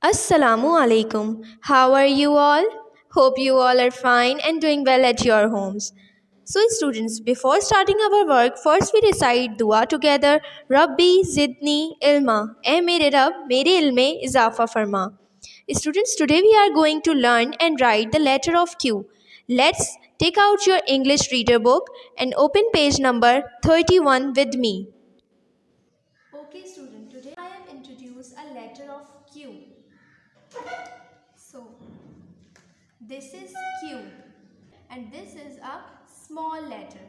Assalamu alaikum. How are you all? Hope you all are fine and doing well at your homes. So, students, before starting our work, first we recite dua together. Rabbi zidni ilma. ए मेरे रब मेरे इल्म में इजाफा फरमा. Students, today we are going to learn and write the letter of Q. Let's take out your English reader book and open page number 31 with me. Okay, student, today I am introduce a letter of Q. So, this is Q and this is a small letter.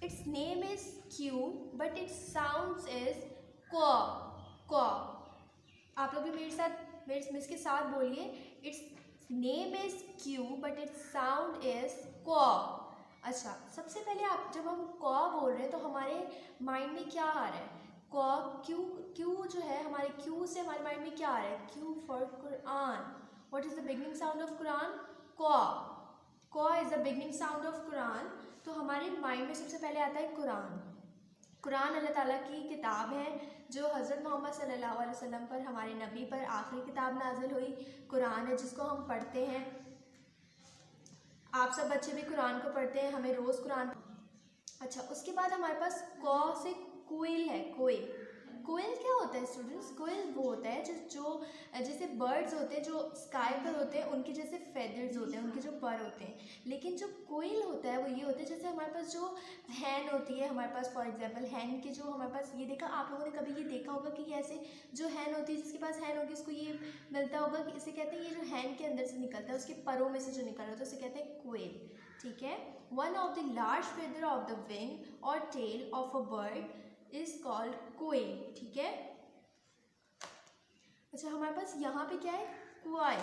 Its name is Q but its sounds is Q. Q. आप लोग भी मेरे miss के साथ बोलिए. Its name is Q but its sound is Q. अच्छा, सबसे पहले आप जब हम Q बोल रहे हैं तो हमारे माइंड में क्या आ रहा है? Q जो है हमारे Q से हमारे माइंड में क्या आ रहा है? Q for Quran. What is the beginning sound of Quran? Q. Q is the beginning sound of Quran. तो हमारे माइंड में सबसे पहले आता है कुरान. कुरान अल्लाह ताला की किताब है जो हज़रत मोहम्मद सल्लल्लाहु अलैहि वसल्लम पर, हमारे नबी पर आखिरी किताब नाजिल हुई. कुरान है जिसको हम पढ़ते हैं. आप सब बच्चे भी कुरान को पढ़ते हैं, हमें रोज़ कुरान. अच्छा, उसके बाद हमारे पास कौ से कोयल है. कोयल क्या होता है स्टूडेंट्स? कोयल वो होता है जो जैसे बर्ड्स होते हैं जो स्काई पर होते हैं, उनके जैसे फेदर्स होते हैं, उनके जो पर होते हैं. लेकिन जो कोयल होता है वो ये होता है जैसे हमारे पास जो हैन होती है, हमारे पास फॉर एग्जांपल हैन के जो हमारे पास ये देखा, आप लोगों ने कभी ये देखा होगा कि ऐसे जो हैन होती है, जिसके पास हैन होगी उसको ये मिलता होगा कि इसे कहते हैं, ये जो हैन के अंदर से निकलता है, उसके परों में से जो निकल रहा है तो उसे कहते हैं कोयल. ठीक है. One of the large feather of the wing और tail of a bird is called koel. ठीक है. अच्छा, हमारे पास यहाँ पे क्या है? कोयल.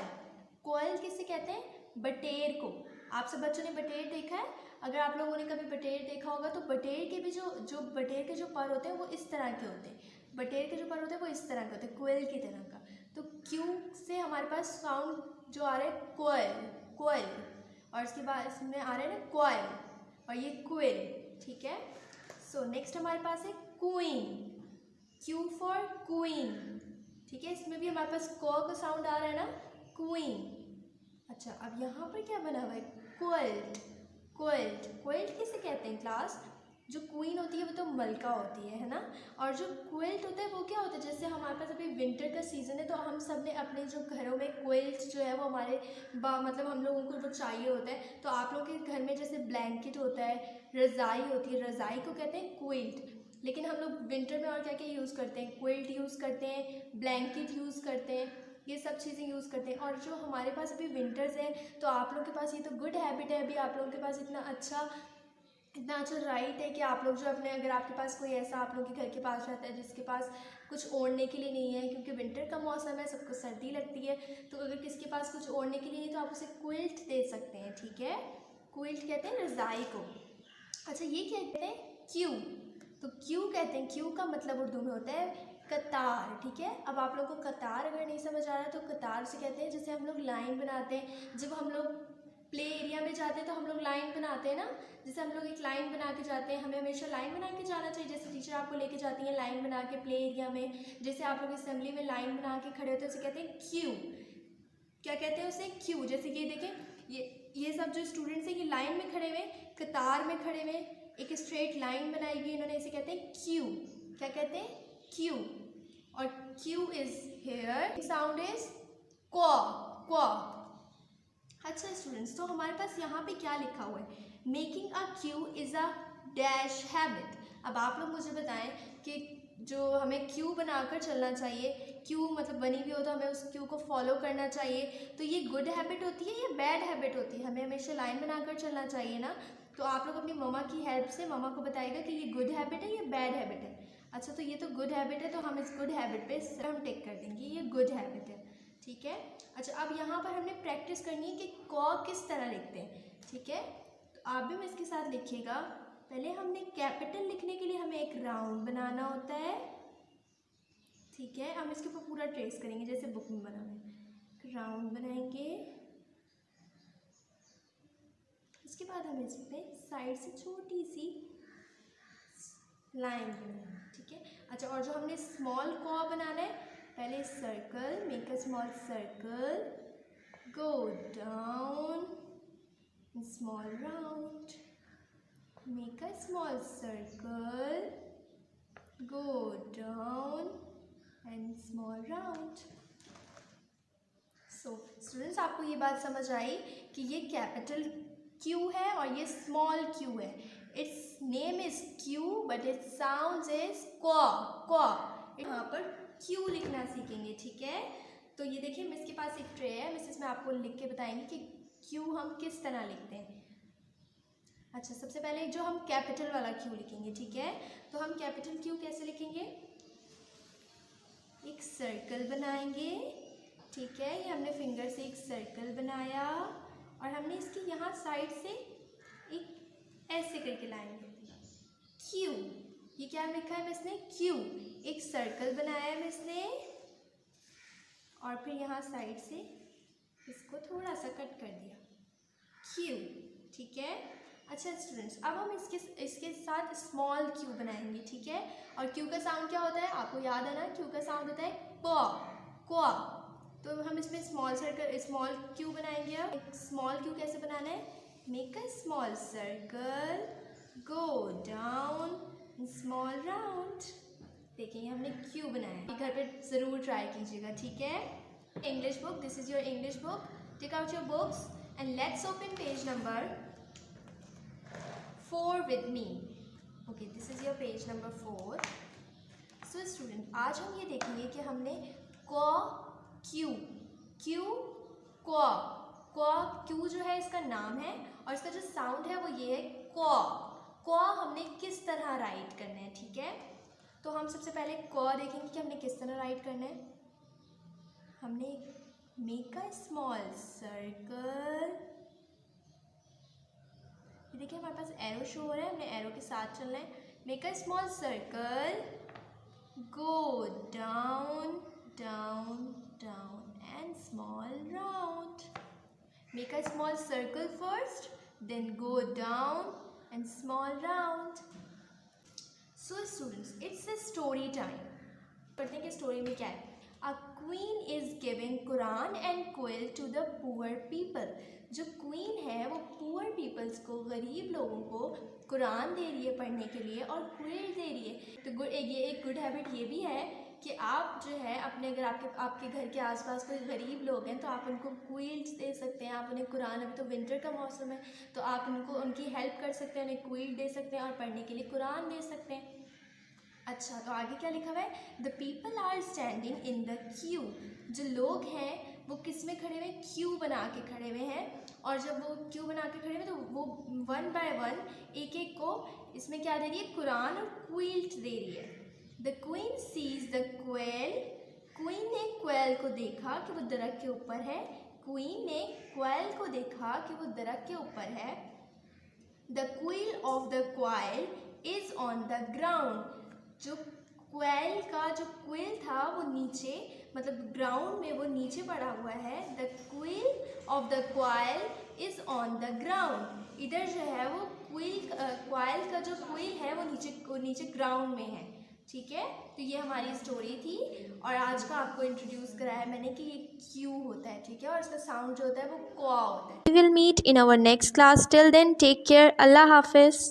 कोयल किससे कहते हैं? बटेर को. आप सब बच्चों ने बटेर देखा है? अगर आप लोगों ने कभी बटेर देखा होगा तो बटेर के भी जो बटेर के जो पर होते हैं वो इस तरह के होते हैं. बटेर के जो पर होते हैं वो इस तरह के होते हैं, कोयल की तरह का. तो क्यू से हमारे पास साउंड जो आ रहा है कोयल, कोयल, और इसके बाद इसमें आ रहा है ना कोयल, और ये कोयल. ठीक है. सो नेक्स्ट हमारे पास है क्वीन. Q for queen. ठीक है. इसमें भी हमारे पास क का साउंड आ रहा है ना, क्वीन. अच्छा, अब यहाँ पर क्या बना हुआ है? क्विल्ट. क्विल्ट. क्विल्ट किसे कहते हैं क्लास? जो क्वीन होती है वो तो मलका होती है ना. और जो क्विल्ट होता है वो क्या होता है? जैसे हमारे पास अभी विंटर का सीज़न है तो हम सब ने अपने जो घरों में क्विल्ट जो है वो हमारे मतलब हम लोगों को वो चाहिए होता है. तो आप लोगों के घर में जैसे ब्लैंकेट होता है, रज़ाई होती है, रज़ाई को कहते हैं क्विल्ट. लेकिन हम लोग विंटर में और क्या क्या यूज़ करते हैं? क्विल्ट यूज़ करते हैं, ब्लैंकेट यूज़ करते हैं, ये सब चीज़ें यूज़ करते हैं. और जो हमारे पास अभी विंटर्स हैं तो आप लोगों के पास ये तो गुड हैबिट है, अभी आप लोगों के पास इतना अच्छा राइट है कि आप लोग जो अपने, अगर आपके पास कोई ऐसा आप लोग के घर के पास रहता है जिसके पास कुछ ओढ़ने के लिए नहीं है, क्योंकि विंटर का मौसम है, सबको सर्दी लगती है, तो अगर किसके पास कुछ ओढ़ने के लिए नहीं तो आप उसे क्विल्ट दे सकते हैं. ठीक है. क्विल्ट कहते हैं रज़ाई को. अच्छा, ये क्या कहते हैं? क्यू. तो क्यू कहते हैं, क्यू का मतलब उर्दू में होता है कतार. ठीक है. अब आप लोगों को कतार अगर नहीं समझ आ रहा है तो कतार से कहते हैं जैसे हम लोग लाइन बनाते हैं, जब हम लोग प्ले एरिया में जाते हैं तो हम लोग लाइन बनाते हैं ना, जैसे हम लोग एक लाइन बना के जाते हैं, हमें हमेशा लाइन बना के जाना चाहिए. जैसे टीचर आपको लेके जाती हैं लाइन बना के प्ले एरिया में, जैसे आप लोग असेंबली में लाइन बना के खड़े होते हैं उसे कहते हैं क्यू. क्या कहते हैं उसे? क्यू. जैसे ये देखें, ये सब जो स्टूडेंट्स हैं ये लाइन में खड़े हुए, कतार में खड़े हुए, एक स्ट्रेट लाइन बनाई हुई इन्होंने, इसे कहते हैं क्यू. क्या कहते हैं? क्यू. और Q is here, sound is क्व. क्व. अच्छा स्टूडेंट्स, तो हमारे पास यहाँ पे क्या लिखा हुआ है? Making a Q is a dash habit. अब आप लोग मुझे बताएं कि जो हमें क्यू बनाकर चलना चाहिए, क्यू मतलब बनी हुई हो तो हमें उस क्यू को फॉलो करना चाहिए, तो ये गुड हैबिट होती है या बैड हैबिट होती है? हमें हमेशा लाइन बनाकर चलना चाहिए ना. तो आप लोग अपनी मम्मा की हेल्प से मम्मा को बताइएगा कि ये गुड हैबिट है या बैड हैबिट है. अच्छा, तो ये तो गुड हैबिट है तो हम इस गुड हैबिट पे हम टिक कर देंगे, ये गुड हैबिट है. ठीक है. अच्छा, अब यहाँ पर हमने प्रैक्टिस करनी है कि क किस तरह लिखते हैं. ठीक है. तो आप भी इसके साथ लिखिएगा. पहले हमने कैपिटल लिखने के लिए हमें एक राउंड बनाना होता है. ठीक है. हम इसके ऊपर पूरा ट्रेस करेंगे जैसे बुक में बना है, राउंड बनाएंगे. उसके बाद हम इस पे साइड से छोटी सी लाइन बनाएंगे. ठीक है. अच्छा, और जो हमने स्मॉल क बनाना है पहले circle, make a small circle, go down, small round, make a small circle, go down and small round. So students, आपको ये बात समझ आई कि ये कैपिटल Q है और ये स्मॉल q है. It's name is Q but it sounds is क्वा. यहाँ पर Q लिखना सीखेंगे, ठीक है. तो ये देखिए मिस के पास एक ट्रे है, मिस इसमें आपको लिख के बताएंगे कि Q हम किस तरह लिखते हैं. अच्छा, सबसे पहले जो हम कैपिटल वाला Q लिखेंगे, ठीक है. तो हम कैपिटल Q कैसे लिखेंगे? एक सर्कल बनाएंगे, ठीक है. ये हमने फिंगर से एक सर्कल बनाया और हमने इसके यहाँ साइड से एक ऐसे करके लाएंगे Q. ये क्या लिखा है मिस ने? Q. एक सर्कल बनाया है मिस ने और फिर यहाँ साइड से इसको थोड़ा सा कट कर दिया Q, ठीक है. अच्छा स्टूडेंट्स, अब हम इसके साथ स्मॉल q बनाएंगे, ठीक है. और q का साउंड क्या होता है? आपको याद है ना, q का साउंड होता है क्वा. तो हम इसमें स्मॉल q बनाएंगे. अब एक स्मॉल q कैसे बनाना है? Make a small circle, go down, small round. देखिए हमने q बनाया. घर पे ज़रूर ट्राई कीजिएगा, ठीक है. English book, this is your English book. Take out your books and let's open page number 4 with me. Okay, this is your page number 4. So student, आज हम ये देखेंगे कि हमने क्यू जो है इसका नाम है और इसका जो साउंड है वो ये है क्वा. हमने किस तरह राइट करना है, ठीक है. तो हम सबसे पहले क्वा देखेंगे कि हमने किस तरह राइट करना है. हमने मेक अ स्मॉल सर्कल. ये देखिए हमारे पास एरो शो हो रहा है, हमने एरो के साथ चलना है. Make a small circle, go down and small round. Make a small circle first, then go down and small round. So students, it's a story time. पढ़ते हैं कि स्टोरी में क्या है. A queen is giving Quran and quill to the poor people. जो queen है वो poor peoples को, गरीब लोगों को कुरान दे रही है पढ़ने के लिए और क्विल दे रही है. तो ये एक गुड हैबिट ये भी है कि आप जो है अपने, अगर आपके घर के आसपास कोई गरीब लोग हैं तो आप उनको क्विल्स दे सकते हैं. आप उन्हें कुरान, अभी तो विंटर का मौसम है तो आप उनकी हेल्प कर सकते हैं, उन्हें क्विल दे सकते हैं और पढ़ने के लिए कुरान दे सकते हैं. अच्छा, तो आगे क्या लिखा हुआ है? The people are standing in the queue. जो लोग हैं वो किस में खड़े हुए? क्यू बना के खड़े हुए हैं. और जब वो क्यू बना के खड़े हुए तो वो 1 by 1 एक को इसमें क्या दे रही है? कुरान और क्विल्ट दे रही है. The queen sees the quail. Queen ने क्वेल को देखा कि वो दरख्त के ऊपर है. क्वीन ने क्वेल को देखा कि वो दरख्त के ऊपर है. The quill of the quail is on the ground. जो क्वेल का जो क्विल था वो नीचे, मतलब ग्राउंड में वो नीचे पड़ा हुआ है. The quill of the quail is on the ground. इधर जो है वो क्वाइल का जो क्विल है वो नीचे ग्राउंड में है, ठीक है. तो ये हमारी स्टोरी थी और आज का आपको इंट्रोड्यूस कराया मैंने कि ये क्यू होता है, ठीक है. और इसका साउंड जो होता है वो क्वा होता है. We will meet in our next class. Till then, take care. Allah Hafiz.